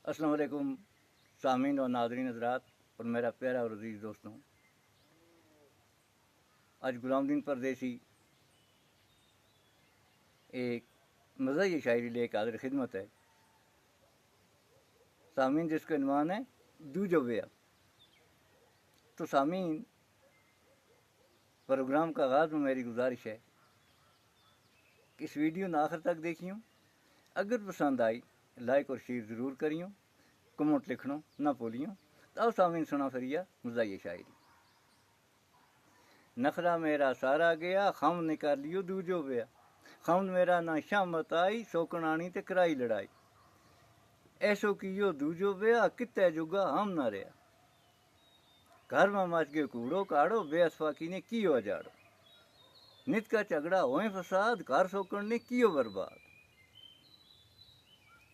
अस्सलाम वालेकुम सामीन और नाज़रीन हज़रात और मेरा प्यारा और अजीज़ दोस्तों। आज गुलामुद्दीन परदेसी एक मज़ाही शायरी लेकर हाज़िर खिदमत है। सामीन जिसका इन्वान है दूजो बेया। तो सामीन, प्रोग्राम का आगाज़ में मेरी गुजारिश है कि इस वीडियो ने आखिर तक देखियो। अगर पसंद आई लाइक और शेयर ज़रूर करियो, कमेंट लिखना ना भूलियो। तो आओ सामीन सुना फिरिया मज़ाही शायरी। नखरा मेरा सारा गया, खम निकाल लियो दूजो बेया। खम मेरा ना शामत आई, सोकनानी ते कराई लड़ाई। ऐसो कियो दूजो बेया, कित्ते जुगा हम ना रहा। घर में मच गयो कूड़ो काड़ो, बेअसफाकी ने कियो अजाड़ो। नित का झगड़ा होए फसाद, घर सोकन ने कियो बर्बाद।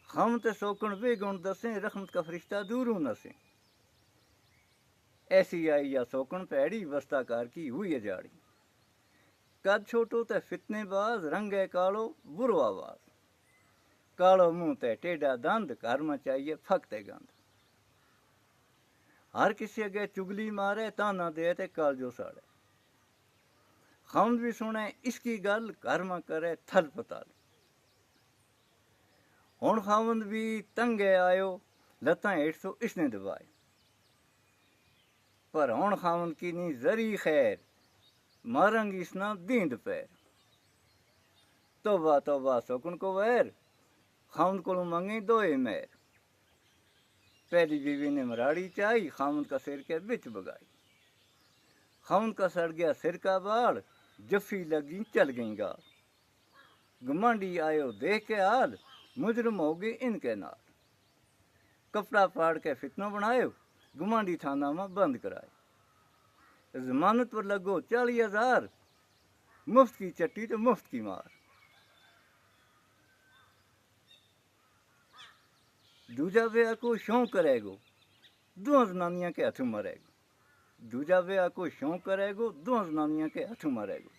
हम ते सोकन वे गुण दसे, रहमत का फरिश्ता दूरों नसे। ऐसी आई या सोकन पैड़ी, वस्ताकार की हुई अजाड़ी। कद छोटो ते फितनेबाज, रंग है कालो बुरो आवाज। कालो मुंह ते टेढ़ा दंद, घर में चाहिए फकते गंद। हर किसी अगे चुगली मारे, ताना दे ते कालजो साड़े। खामद भी सुने इसकी गल, घर में करे थल पताल। हुण खामद भी तंगे आयो, लत्तां हेठ सो इसने दबाए। पर हुण खामद की नी जरी खैर, मारंगी इसना दींद पैर। तोबा तोबा सोकन को वैर, खामद को मंगी दोए मैर। पहली बीवी ने मराड़ी चाई, खामद का सिर के बिच बगाई। खामद का सड़ गया सिर का बाल, जफ्फी लगी चल गई गाल। घमंडी आयो देख के हाल, मुजरम हो गए इनके नाल। कपड़ा फाड़ के फितनो बनायो, घमंडी थाना में बंद कराए। जमानत पर लगो 40,000, मुफ्त की चट्टी तो मुफ्त की मार। दूजा बेया को शौक करेगो, दो जनानियां के हथों मरेगो। दूजा बेया को शौक करेगो, दो जनानियां के हथों मरेगो।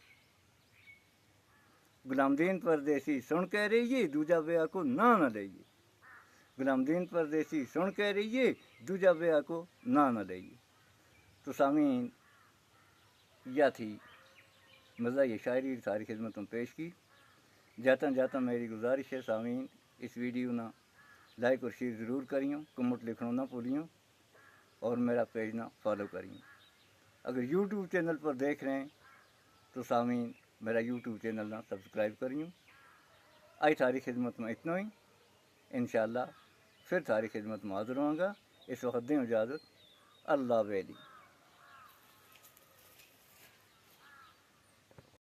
गुलामुद्दीन परदेसी सुन कह रही, दूजा बेया को ना लइए। गुलामुद्दीन परदेसी सुन कह रही, दूजा बेया को ना लइए। तो सामीन, यह थी मज़ाही शायरी सारी खिदमत में पेश की। जाता जाता मेरी गुजारिश है सामीन, इस वीडियो ना लाइक और शेयर ज़रूर करियो, कमेंट लिखना ना भूलियो और मेरा पेज ना फॉलो करियो। अगर यूट्यूब चैनल पर देख रहे हैं तो सामीन मेरा यूट्यूब चैनल ना सब्सक्राइब करियो। आज थारी खिदमत में इतना ही। इंशाअल्लाह फिर थारी खिदमत में हाज़िर होऊंगा। इस वक्त दें इजाज़त। अल्लाह वेली।